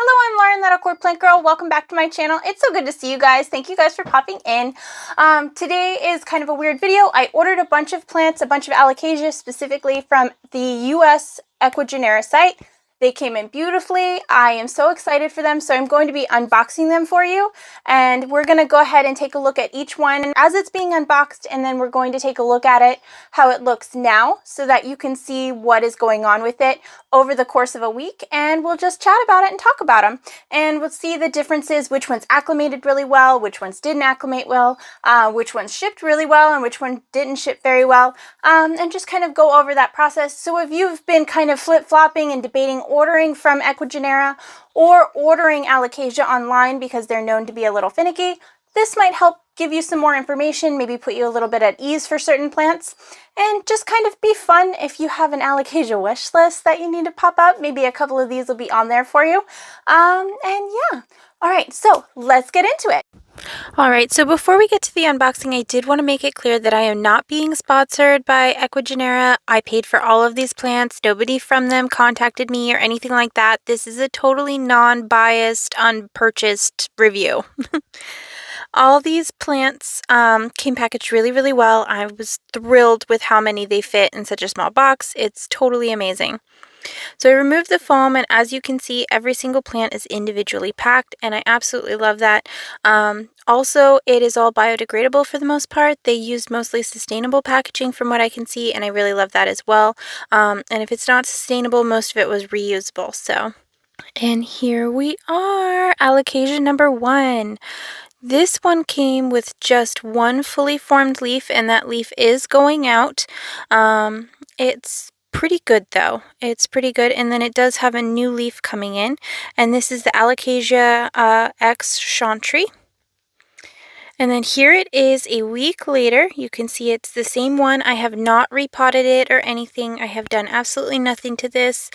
Hello, I'm Lauren, that awkward plant girl. Welcome back to my channel. It's so good to see you guys. Thank you guys for popping in. Today is kind of a weird video. I ordered a bunch of plants, a bunch of Alocasia specifically from the US Equigenera site. They came in beautifully. I am so excited for them, so I'm going to be unboxing them for you. And we're going to go ahead and take a look at each one as it's being unboxed, and then we're going to take a look at it, how it looks now, so that you can see what is going on with it over the course of a week. And we'll just chat about it and talk about them. And we'll see the differences, which ones acclimated really well, which ones didn't acclimate well, which ones shipped really well, and which one didn't ship very well, and just kind of go over that process. So if you've been kind of flip-flopping and debating ordering from Equigenera or ordering Alocasia online because they're known to be a little finicky, this might help give you some more information, maybe put you a little bit at ease for certain plants, and just kind of be fun if you have an Alocasia wish list that you need to pop up. Maybe a couple of these will be on there for you. And yeah. All right, so let's get into it. Alright, so before we get to the unboxing, I did want to make it clear that I am not being sponsored by Equigenera. I paid for all of these plants. Nobody from them contacted me or anything like that. This is a totally non-biased, unpurchased review. All these plants came packaged really, really well. I was thrilled with how many they fit in such a small box. It's totally amazing. So I removed the foam, and as you can see, every single plant is individually packed, and I absolutely love that. Also, it is all biodegradable for the most part. They used mostly sustainable packaging from what I can see, and I really love that as well. And if it's not sustainable, most of it was reusable. So, and here we are, Alocasia number 1. This one came with just one fully formed leaf, and that leaf is going out. It's pretty good though. It's pretty good, and then it does have a new leaf coming in, and this is the Alocasia X Chantry. And then here it is a week later. You can see it's the same one. I have not repotted it or anything. I have done absolutely nothing to this.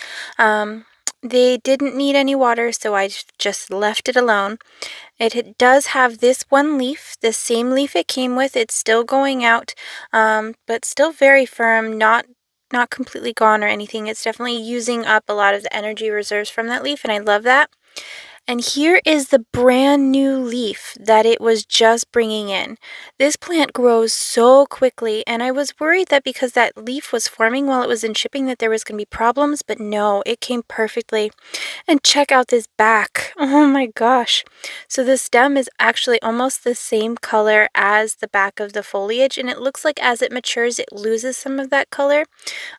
They didn't need any water, so I just left it alone. It does have this one leaf, the same leaf it came with. It's still going out, but still very firm, not completely gone or anything. It's definitely using up a lot of the energy reserves from that leaf, and I love that. And here is the brand new leaf that it was just bringing in. This plant grows so quickly, and I was worried that because that leaf was forming while it was in shipping that there was going to be problems, but no, it came perfectly. And check out this back. Oh my gosh. So the stem is actually almost the same color as the back of the foliage, and it looks like as it matures it loses some of that color,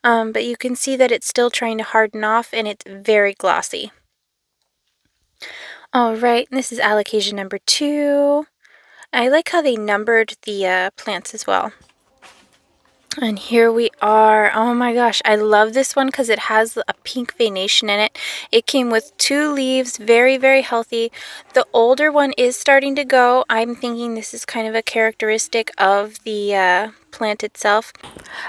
but you can see that it's still trying to harden off, and it's very glossy. Alright, this is Alocasia number 2. I like how they numbered the plants as well. And here we are. Oh my gosh, I love this one because it has a pink venation in it. It came with 2 leaves, very, very healthy. The older one is starting to go. I'm thinking this is kind of a characteristic of the plant itself.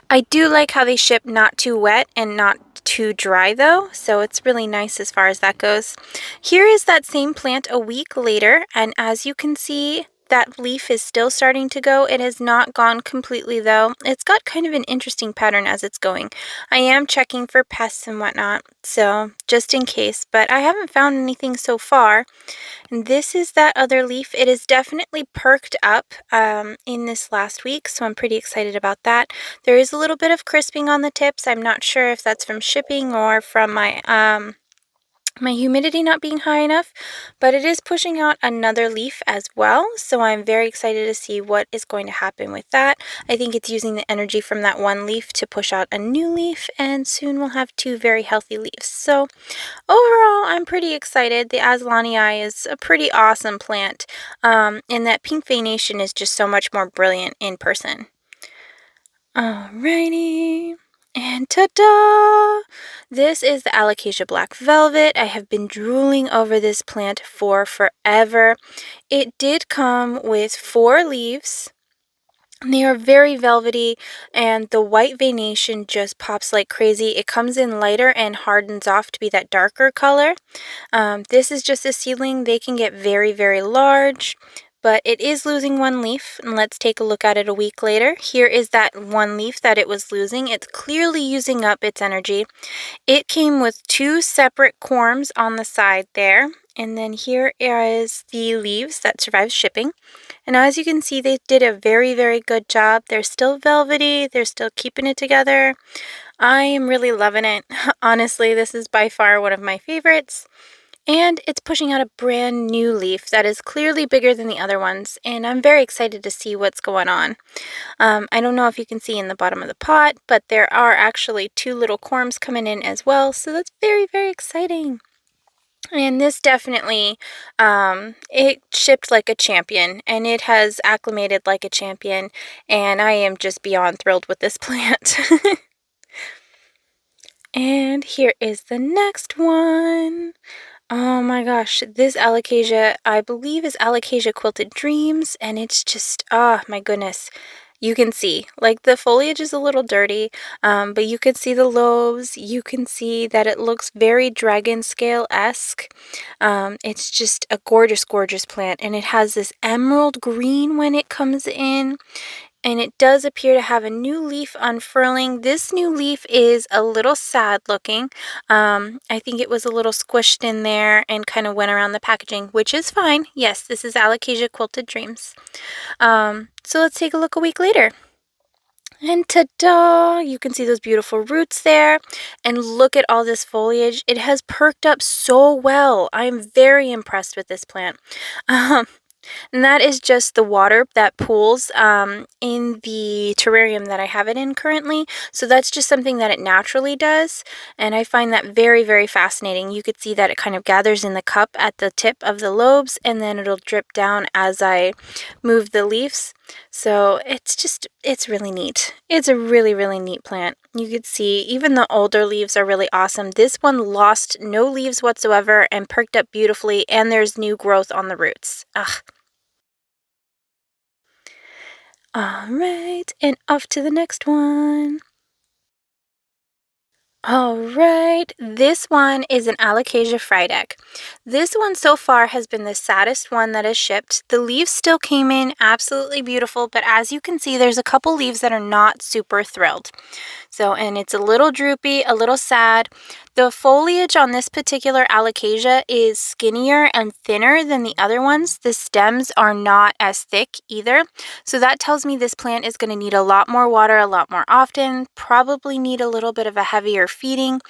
I do like how they ship not too wet and not too dry though, so it's really nice as far as that goes. Here is that same plant a week later, and as you can see, that leaf is still starting to go. It has not gone completely though. It's got kind of an interesting pattern as it's going. I am checking for pests and whatnot, so just in case, but I haven't found anything so far. And this is that other leaf. It is definitely perked up in this last week, so I'm pretty excited about that. There is a little bit of crisping on the tips. I'm not sure if that's from shipping or from my my humidity not being high enough, but it is pushing out another leaf as well, so I'm very excited to see what is going to happen with that. I think it's using the energy from that one leaf to push out a new leaf, and soon we'll have 2 very healthy leaves. So overall, I'm pretty excited. The Aslanii is a pretty awesome plant, and that pink venation is just so much more brilliant in person. Alrighty. And ta-da! This is the Alocasia Black Velvet. I have been drooling over this plant for forever. It did come with 4 leaves. They are very velvety, and the white venation just pops like crazy. It comes in lighter and hardens off to be that darker color. This is just a seedling. They can get very, very large, but it is losing 1 leaf, and let's take a look at it a week later. Here is that 1 leaf that it was losing. It's clearly using up its energy. It came with 2 separate corms on the side there, And then here is the leaves that survived shipping. And as you can see, they did a very, very good job. They're still velvety. They're still keeping it together. I am really loving it. Honestly, this is by far one of my favorites. And it's pushing out a brand new leaf that is clearly bigger than the other ones. And I'm very excited to see what's going on. I don't know if you can see in the bottom of the pot, but there are actually 2 little corms coming in as well. So that's very, very exciting. And this definitely, it shipped like a champion, and it has acclimated like a champion, and I am just beyond thrilled with this plant. And here is the next one. Oh my gosh, this Alocasia, I believe, is Alocasia Quilted Dreams, and it's just, oh my goodness. You can see, like, the foliage is a little dirty, but you can see the lobes. You can see that it looks very dragon scale-esque. It's just a gorgeous, gorgeous plant, and it has this emerald green when it comes in. And it does appear to have a new leaf unfurling. This new leaf is a little sad looking. I think it was a little squished in there and kind of went around the packaging, which is fine. Yes, this is Alocasia Quilted Dreams. So let's take a look a week later. And ta-da! You can see those beautiful roots there. And look at all this foliage. It has perked up so well. I'm very impressed with this plant. And that is just the water that pools in the terrarium that I have it in currently. So that's just something that it naturally does. And I find that very, very fascinating. You could see that it kind of gathers in the cup at the tip of the lobes, and then it'll drip down as I move the leaves. So it's really neat. It's a really, really neat plant. You could see even the older leaves are really awesome. This one lost no leaves whatsoever and perked up beautifully, and there's new growth on the roots. Ugh. Alright, and off to the next one. Alright, this one is an Alocasia Frydek. This one so far has been the saddest one that is shipped. The leaves still came in absolutely beautiful, but as you can see, there's a couple leaves that are not super thrilled. So, and it's a little droopy, a little sad. The foliage on this particular Alocasia is skinnier and thinner than the other ones. The stems are not as thick either. So that tells me this plant is going to need a lot more water a lot more often, probably need a little bit of a heavier feeding,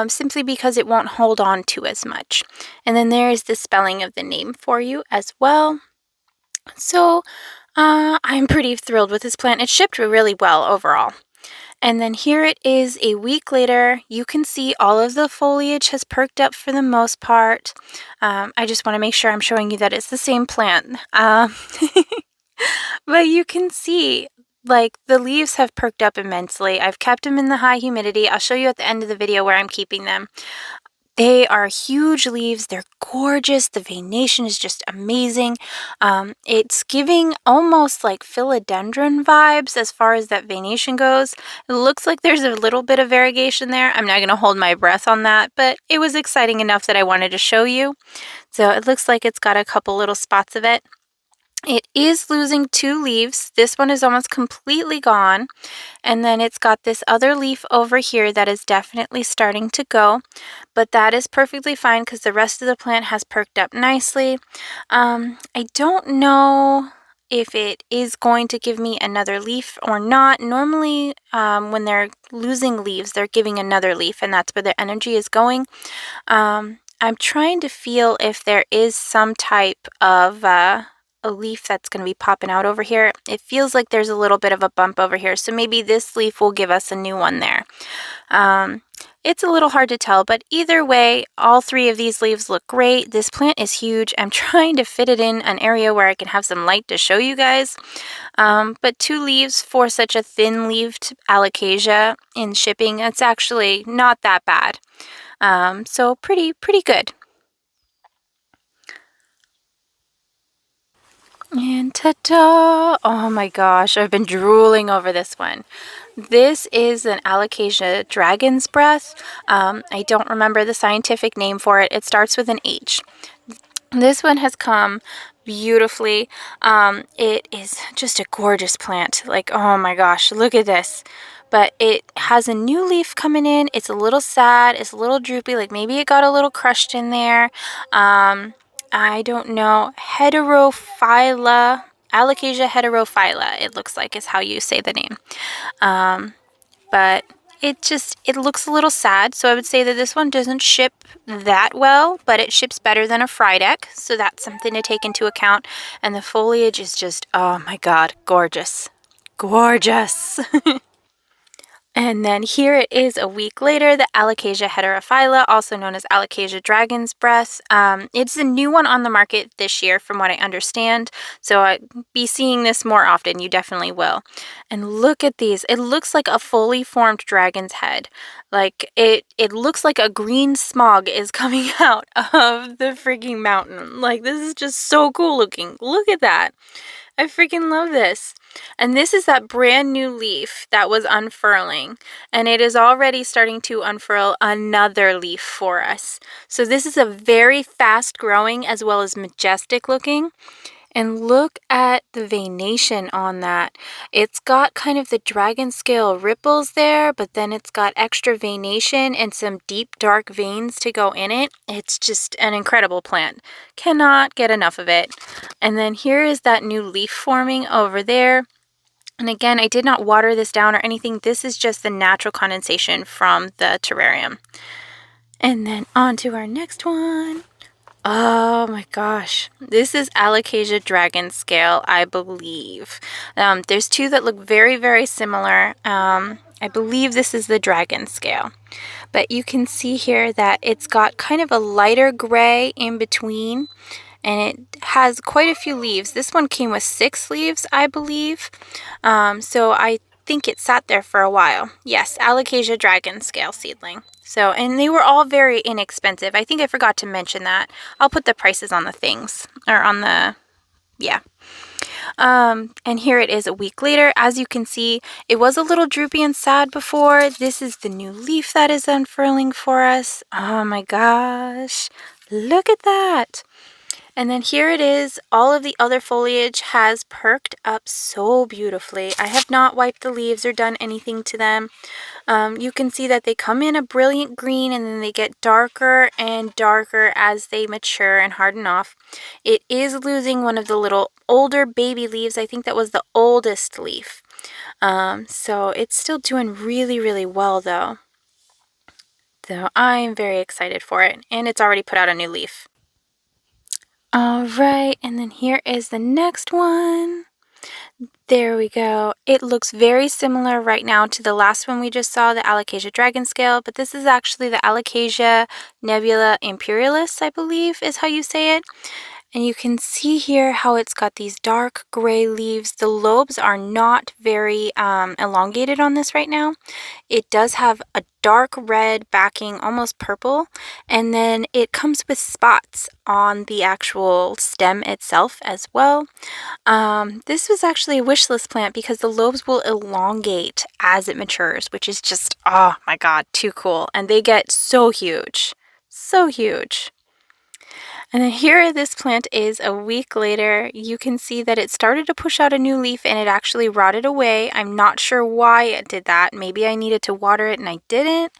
simply because it won't hold on to as much. And then there is the spelling of the name for you as well. So I'm pretty thrilled with this plant. It shipped really well overall. And then here it is a week later. You can see all of the foliage has perked up for the most part. I just want to make sure I'm showing you that it's the same plant. But you can see, like, the leaves have perked up immensely. I've kept them in the high humidity. I'll show you at the end of the video where I'm keeping them. They are huge leaves. They're gorgeous. The venation is just amazing. It's giving almost like philodendron vibes as far as that venation goes. It looks like there's a little bit of variegation there. I'm not going to hold my breath on that, but it was exciting enough that I wanted to show you. So it looks like it's got a couple little spots of it. It is losing 2 leaves. This one is almost completely gone. And then it's got this other leaf over here that is definitely starting to go. But that is perfectly fine because the rest of the plant has perked up nicely. I don't know if it is going to give me another leaf or not. Normally, when they're losing leaves, they're giving another leaf, and that's where their energy is going. I'm trying to feel if there is some type of a leaf that's going to be popping out over here. It feels like there's a little bit of a bump over here, so maybe this leaf will give us a new one there. It's a little hard to tell, but either way, all 3 of these leaves look great. This plant is huge. I'm trying to fit it in an area where I can have some light to show you guys. But 2 leaves for such a thin-leaved Alocasia in shipping, it's actually not that bad. So pretty good. And ta-da! Oh my gosh, I've been drooling over this one. This is an Alocasia Dragon's Breath. I don't remember the scientific name for it. It starts with an H. This one has come beautifully. It is just a gorgeous plant. Like, oh my gosh, look at this. But it has a new leaf coming in. It's a little sad. It's a little droopy. Like maybe it got a little crushed in there. I don't know. Heterophylla, Alocasia Heterophylla, it looks like is how you say the name. But it looks a little sad. So I would say that this one doesn't ship that well, but it ships better than a Frydek. So that's something to take into account. And the foliage is just, oh my God, gorgeous. Gorgeous. And then here it is a week later, the Alocasia Heterophylla, also known as Alocasia Dragon's Breath. It's a new one on the market this year from what I understand, so I'll be seeing this more often. You definitely will. And look at these. It looks like a fully formed dragon's head. Like it looks like a green smog is coming out of the freaking mountain. Like this is just so cool looking. Look at that. I freaking love this. And this is that brand new leaf that was unfurling, and it is already starting to unfurl another leaf for us. So this is a very fast growing as well as majestic looking. And look at the veination on that. It's got kind of the dragon scale ripples there, but then it's got extra veination and some deep dark veins to go in it. It's just an incredible plant. Cannot get enough of it. And then here is that new leaf forming over there. And again, I did not water this down or anything. This is just the natural condensation from the terrarium. And then on to our next one. Oh my gosh, this is Alocasia Dragon Scale, I believe. There's two that look very, very similar. I believe this is the Dragon Scale. But you can see here that it's got kind of a lighter gray in between, and it has quite a few leaves. This one came with 6 leaves, I believe. So I think it sat there for a while. Yes, Alocasia Dragon Scale seedling. So, and they were all very inexpensive. I think I forgot to mention that. I'll put the prices on the things, or on the, yeah. And here it is a week later. As you can see, it was a little droopy and sad before. This is the new leaf that is unfurling for us. Oh my gosh, look at that. And then here it is. All of the other foliage has perked up so beautifully. I have not wiped the leaves or done anything to them. You can see that they come in a brilliant green and then they get darker and darker as they mature and harden off. It is losing one of the little older baby leaves. I think that was the oldest leaf. So it's still doing really, really well though. So I'm very excited for it, and it's already put out a new leaf. All right, and then here is the next one. There we go. It looks very similar right now to the last one we just saw, the Alocasia Dragon Scale, but this is actually the Alocasia Nebula Imperialist, I believe is how you say it. And you can see here how it's got these dark gray leaves. The lobes are not very elongated on this right now. It does have a dark red backing, almost purple, and then it comes with spots on the actual stem itself as well. This was actually a wish list plant because the lobes will elongate as it matures, which is just, oh my God, too cool. And they get so huge, so huge. And then here this plant is a week later. You can see that it started to push out a new leaf and it actually rotted away. I'm not sure why it did that. Maybe I needed to water it and I didn't.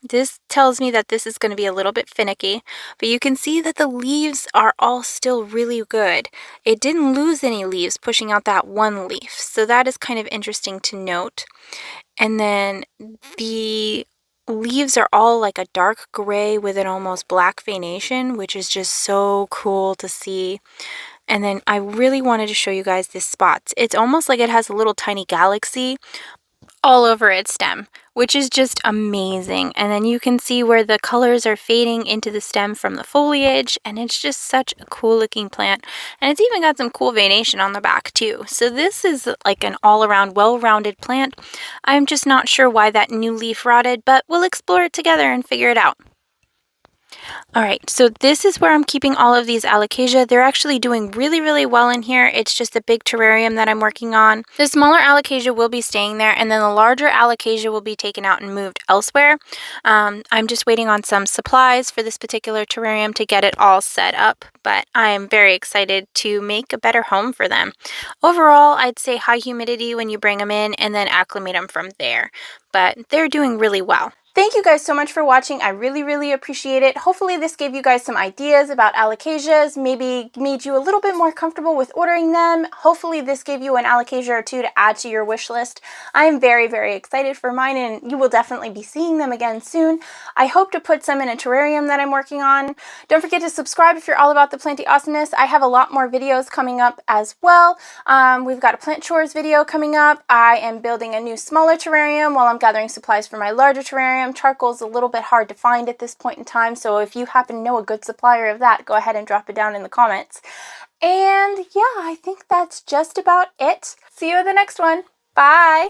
This tells me that this is going to be a little bit finicky, but you can see that the leaves are all still really good. It didn't lose any leaves pushing out that one leaf, so that is kind of interesting to note. And then the leaves are all like a dark gray with an almost black veination, which is just so cool to see. And then I really wanted to show you guys this spots. It's almost like it has a little tiny galaxy all over its stem, which is just amazing. And then you can see where the colors are fading into the stem from the foliage, and it's just such a cool looking plant. And it's even got some cool veination on the back too. So this is like an all-around well-rounded plant. I'm just not sure why that new leaf rotted, but we'll explore it together and figure it out. All right, so this is where I'm keeping all of these Alocasia. They're actually doing really, really well in here. It's just a big terrarium that I'm working on. The smaller Alocasia will be staying there, and then the larger Alocasia will be taken out and moved elsewhere. I'm just waiting on some supplies for this particular terrarium to get it all set up, but I am very excited to make a better home for them. Overall, I'd say high humidity when you bring them in and then acclimate them from there, but they're doing really well. Thank you guys so much for watching. I really, really appreciate it. Hopefully this gave you guys some ideas about Alocasias, maybe made you a little bit more comfortable with ordering them. Hopefully this gave you an Alocasia or two to add to your wish list. I am very, very excited for mine, and you will definitely be seeing them again soon. I hope to put some in a terrarium that I'm working on. Don't forget to subscribe if you're all about the planty awesomeness. I have a lot more videos coming up as well. We've got a plant chores video coming up. I am building a new smaller terrarium while I'm gathering supplies for my larger terrarium. Charcoal is a little bit hard to find at this point in time, so if you happen to know a good supplier of that, go ahead and drop it down in the comments. And yeah, I think that's just about it. See you in the next one. Bye!